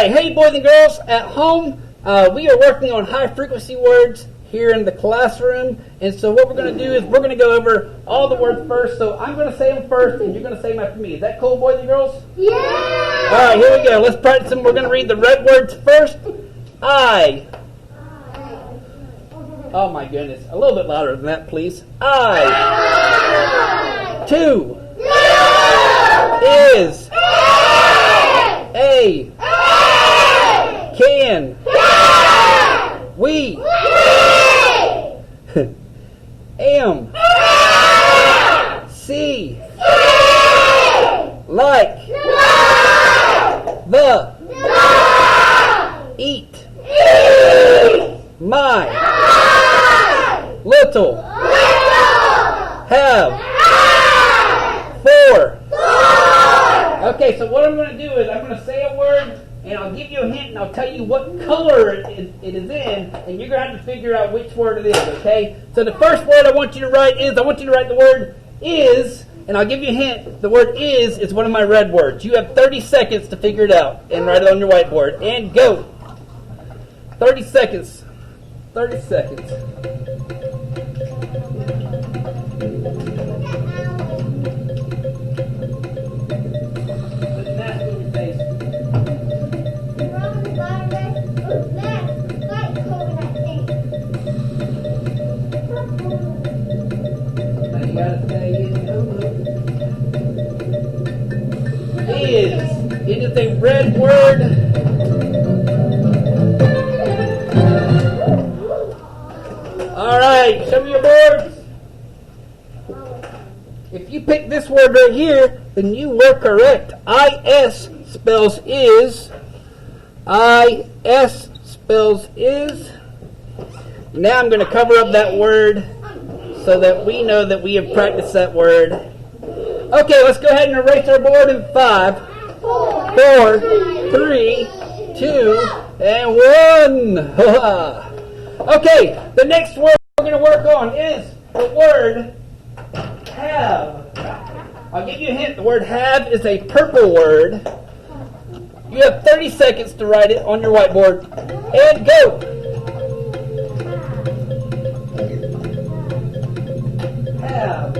right, hey boys and girls at home, we are working on high frequency words here in the classroom, and so what we're going to do is we're going to go over all the words first. So I'm going to say them first, and you're going to say them after me. Is that cool, boys and girls? Yeah! All right, here we go. Let's practice them. We're going to read the red words first. I. Oh my goodness, a little bit louder than that, please. I. Two. Is. A. Can. We. Am. See. Like. The. Eat. My. Little. Have. For. Okay, so what I'm going to do is I'm going to say a word, and I'll give you a hint, and I'll tell you what color it is in, and you're going to have to figure out which word it is, okay? So the first word I want you to write the word is, and I'll give you a hint. The word is one of my red words. You have 30 seconds to figure it out and write it on your whiteboard. And go. 30 seconds. 30 seconds. It is a red word. All right, show me your boards. If you pick this word right here, then you were correct. I-S spells is. I-S spells is. Now I'm going to cover up that word so that we know that we have practiced that word. Okay, let's go ahead and erase our board in 5, 4, 3, 2, and 1. Okay, the next word we're going to work on is the word have. I'll give you a hint. The word have is a purple word. You have 30 seconds to write it on your whiteboard. And go. Have.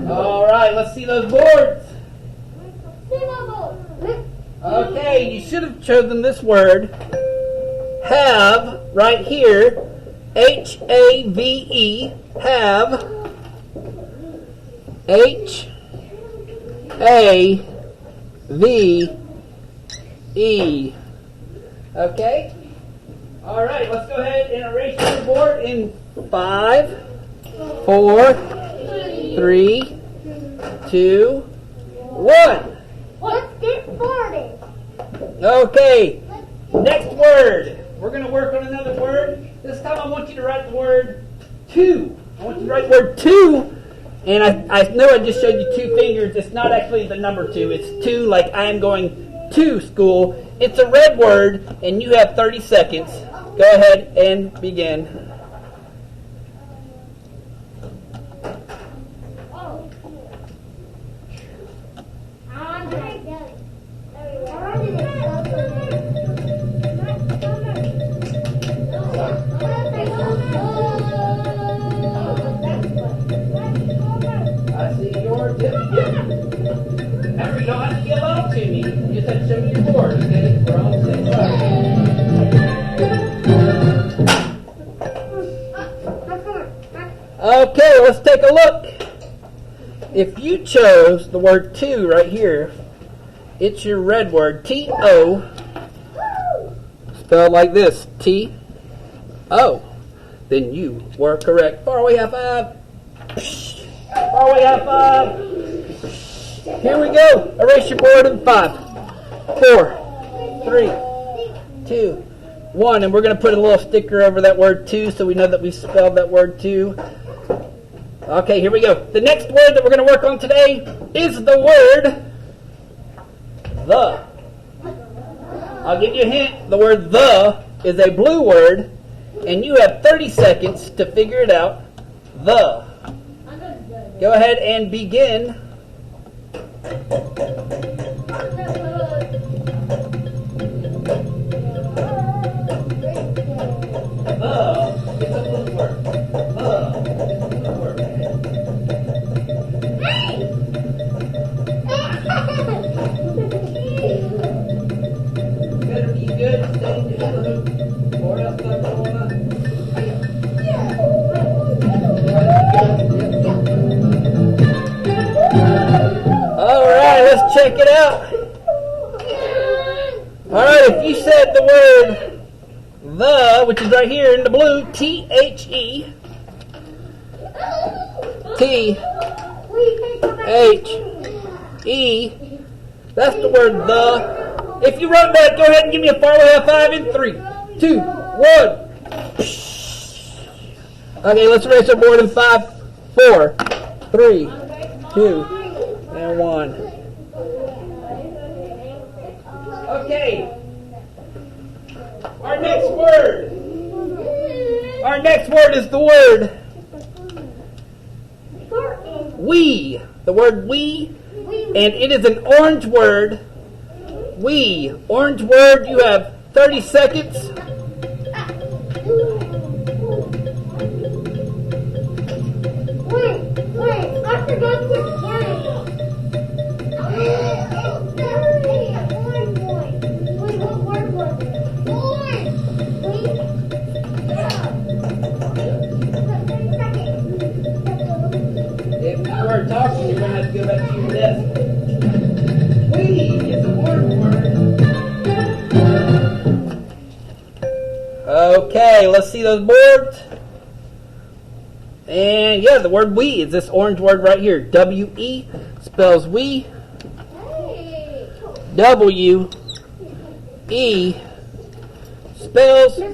All right, let's see those boards. Okay, you should have chosen this word. Have, right here. H-A-V-E. Have. H-A-V-E. Okay? All right, let's go ahead and erase your board in 5, 4, 3, 2, 1. Let's get started. Okay, next word. We're going to work on another word. This time I want you to write the word to. I want you to write the word to. And I know I just showed you 2 fingers. It's not actually the number 2. It's to, like I am going to school. It's a red word, and you have 30 seconds. Go ahead and begin. I see yours. Remember, you don't have to yell out to me. You just have to show me your board, okay? We're on the same side. Okay, let's take a look. If you chose the word to right here, it's your red word, T-O, spelled like this, T-O. Then you were correct. Far away high five. Far away high five. Here we go. Erase your board in 5, 4, 3, 2, 1. And we're going to put a little sticker over that word to so we know that we spelled that word to. Okay, here we go. The next word that we're going to work on today is the word the. I'll give you a hint. The word the is a blue word, and you have 30 seconds to figure it out. The. Go ahead and begin. It's a blue word. It's a blue word. Better be good. Stay together. Or else I'm gonna. All right, let's check it out. All right, if you said the word the, which is right here in the blue, T-H-E, T-H-E, that's the word the. If you wrote that, go ahead and give me a faraway high five in 3, 2, 1. Okay, let's erase our board in 5, 4, 3, 2, and 1. Okay. Our next word is the word we. The word we, and it is an orange word. We. Orange word, you have 30 seconds. Wait, I forgot this game. Wait, what word was it? If you are talking, you're going to have to go back to your desk. We is a word. Okay, let's see those boards. And yeah, the word we is this orange word right here. W-E spells we. W-E spells we.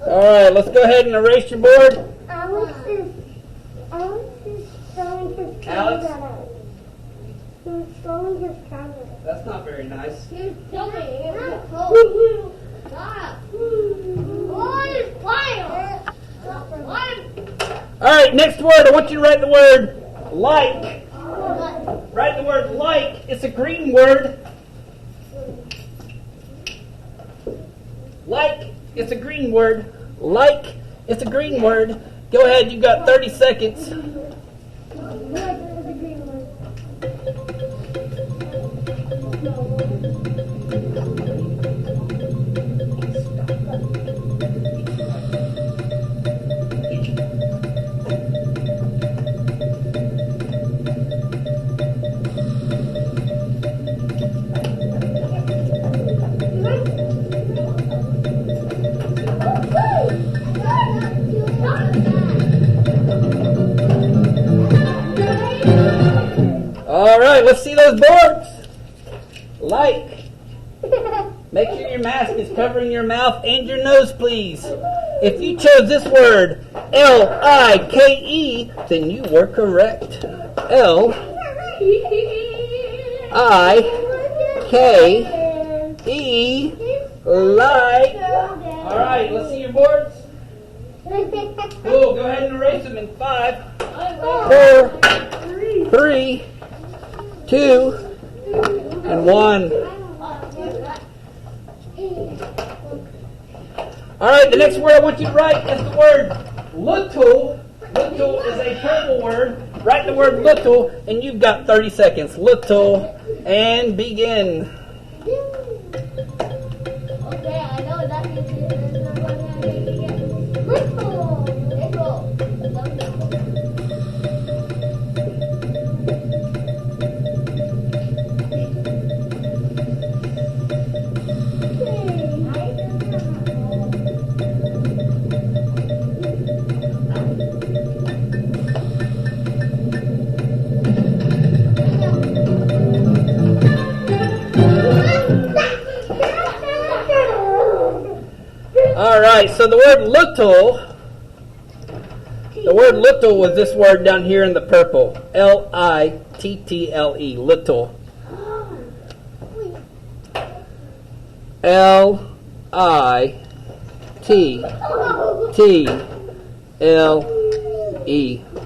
Alright, let's go ahead and erase your board. Alex is throwing his Alex? camera. He's throwing his camera. That's not very nice. He's throwing it. Stop. What is fire? Alright, next word. I want you to write the word like. Write the word like. It's a green word. Like. It's a green word. Like. It's a green word. Go ahead. You've got 30 seconds. Alright, let's see those boards. Like. Make sure your mask is covering your mouth and your nose, please. If you chose this word, L-I-K-E, then you were correct. L-I-K-E, like. Alright, let's see your boards. Cool, go ahead and erase them in 5, 4, 3, 2, and 1. Alright, the next word I want you to write is the word little. Little is a purple word. Write the word little, and you've got 30 seconds. Little, and begin. Okay, I know that means little. All right, so the word little was this word down here in the purple. L-I-T-T-L-E, little. L-I-T-T-L-E,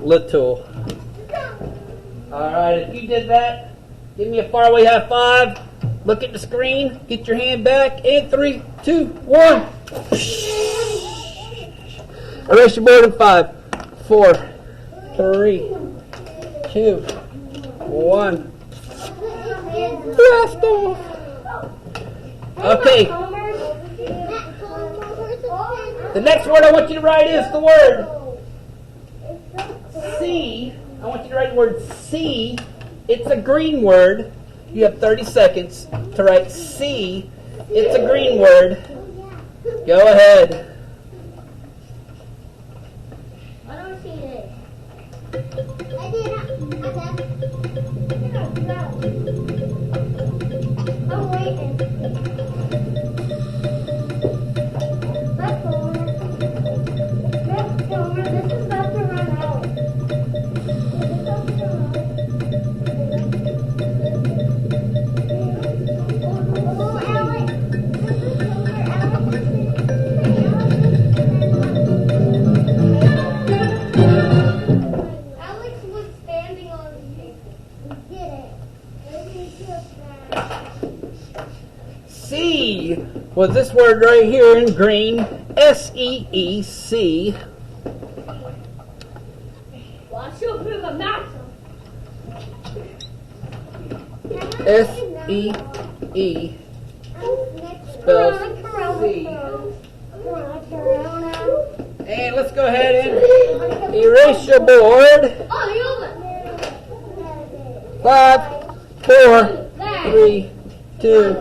little. All right, if you did that, give me a faraway high five. Look at the screen. Get your hand back. And 3, 2, 1. Erase your board in 5, 4, 3, 2, 1. Blast off. Okay. The next word I want you to write is the word C. I want you to write the word C. It's a green word. You have 30 seconds to write C. It's a green word. Go ahead. I don't see it. I did not. I'm waiting. Let's go. This is about to run out. Oh, Alex. This is where Alex Alex was standing on it. Get it. C was this word right here in green. S-E-E-C. Well, she'll prove a mouse. S-E-E spells C. And let's go ahead and erase your board. Oh, you 5, 4, 3, 2,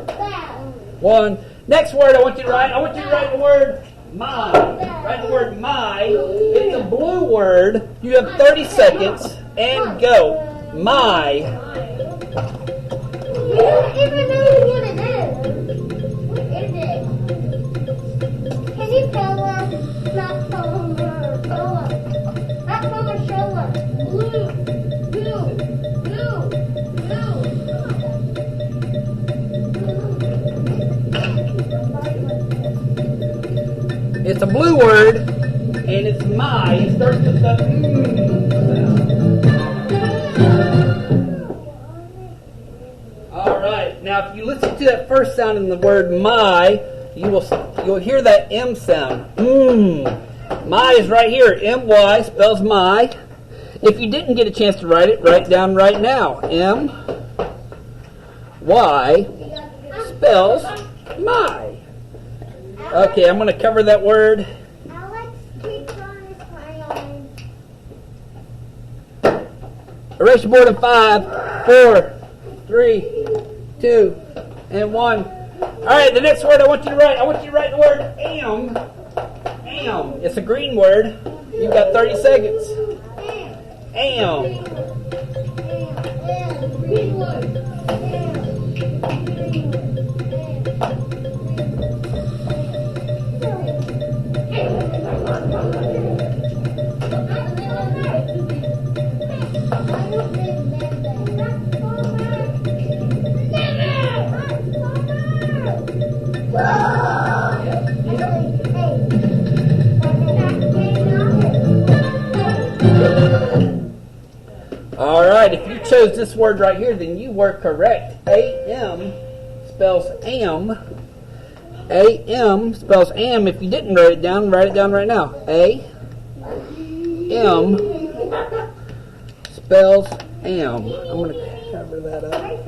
1. Next word I want you to write. I want you to write the word my. Write the word my. It's a blue word. You have 30 seconds and go. My. You don't even know what it is. What is it? Can you tell us? Not tell them or show us. Not tell them or show us. Blue. Blue. Blue. Blue. It's a blue word, and it's my. It starts with the sound. All right. Now, if you listen to that first sound in the word my, you'll hear that M sound. My is right here. M-Y spells my. If you didn't get a chance to write it, write it down right now. M-Y spells my. Okay, I'm going to cover that word. Alex keeps on his crayon. Erase your board in 5, 4, 3, 2, and 1. All right, the next word I want you to write the word am. Am. It's a green word. You've got 30 seconds. Am. Green word. All right, if you chose this word right here, then you were correct. A-M spells am. A-M spells am. If you didn't write it down right now. A-M spells am. I'm going to cover that up.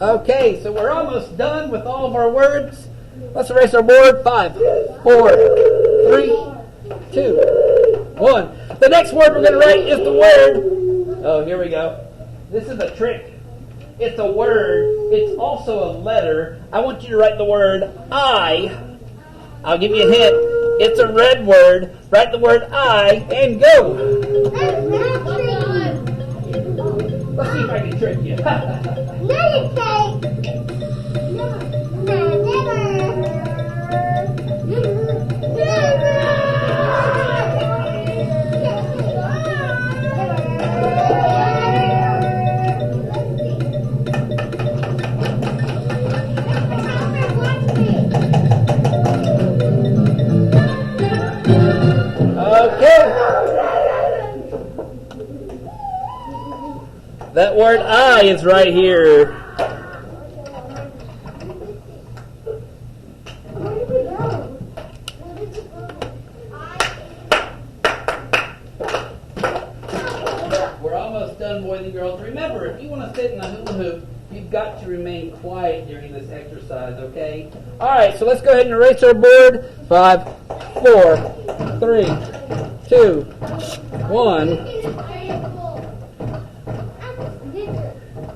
Okay, so we're almost done with all of our words. Let's erase our board. 5, 4, 3, 2, 1. The next word we're going to write is the word. Oh, here we go. This is a trick. It's a word. It's also a letter. I want you to write the word I. I'll give you a hint. It's a red word. Write the word I and go. Let's see if I can trick you. No, you can't. No, never. That word I is right here. Where did we go? We're almost done, boys and girls. Remember, if you want to sit in a hula hoop, you've got to remain quiet during this exercise, okay? All right, so let's go ahead and erase our board. 5, 4, 3, 2, 1.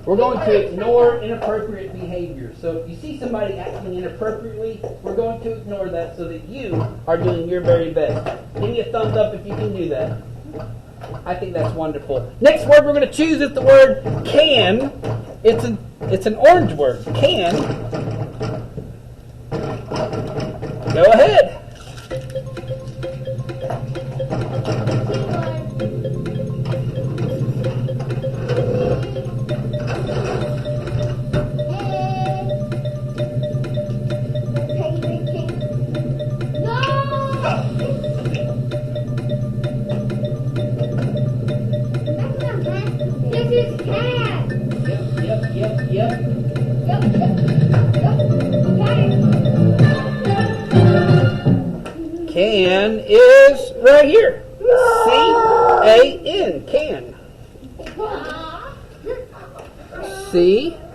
We're going to ignore inappropriate behavior. So if you see somebody acting inappropriately, we're going to ignore that so that you are doing your very best. Give me a thumbs up if you can do that. I think that's wonderful. Next word we're going to choose is the word can. It's an orange word. Can. Go ahead. Yep. Can is right here. C-A-N. Can. C-A-N.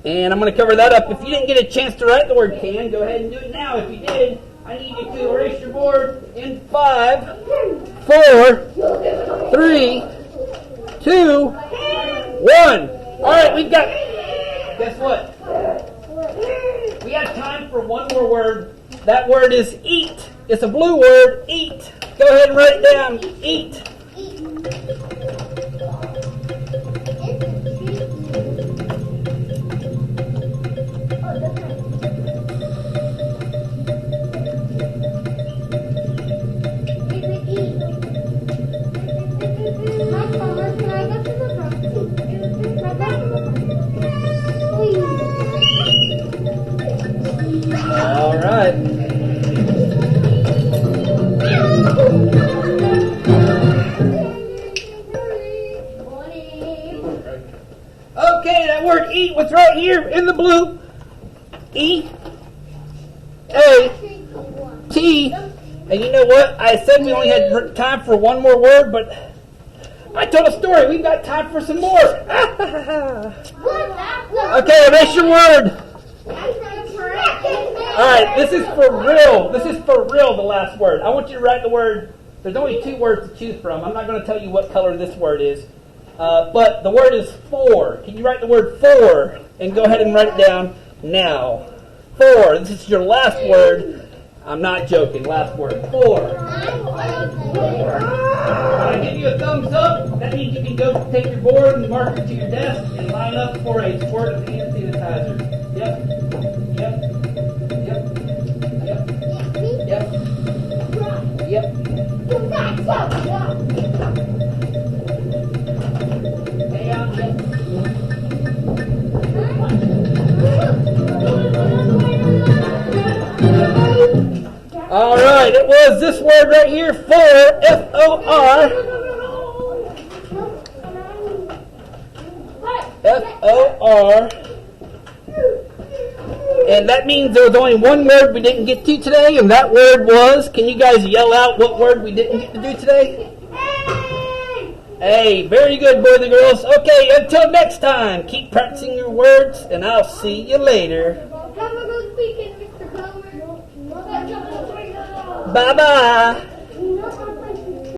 And I'm going to cover that up. If you didn't get a chance to write the word can, go ahead and do it now. If you did, I need you to erase your board in 5, 4, 3, 2, 1. All right, we've got, guess what? We have time for one more word. That word is eat. It's a blue word, eat. Go ahead and write it down. Eat. All right. Okay, that word eat was right here in the blue. E-A-T. And you know what? I said we only had time for one more word, but I told a story. We've got time for some more. Okay, erase your word. All right, this is for real. This is for real, the last word. I want you to write the word. There's only 2 words to choose from. I'm not going to tell you what color this word is. But the word is for. Can you write the word for? And go ahead and write it down now. For. This is your last word. I'm not joking. Last word. For. When I give you a thumbs up, that means you can go take your board and mark it to your desk and line up for a squirt of hand sanitizer. Yep. All right, it was this word right here, for, F-O-R. F-O-R. And that means there was only one word we didn't get to today, and that word was, can you guys yell out what word we didn't get to do today? A. Very good, boys and girls. Okay, until next time, keep practicing your words, and I'll see you later. Have a good weekend, Mr. Plummer. Bye-bye.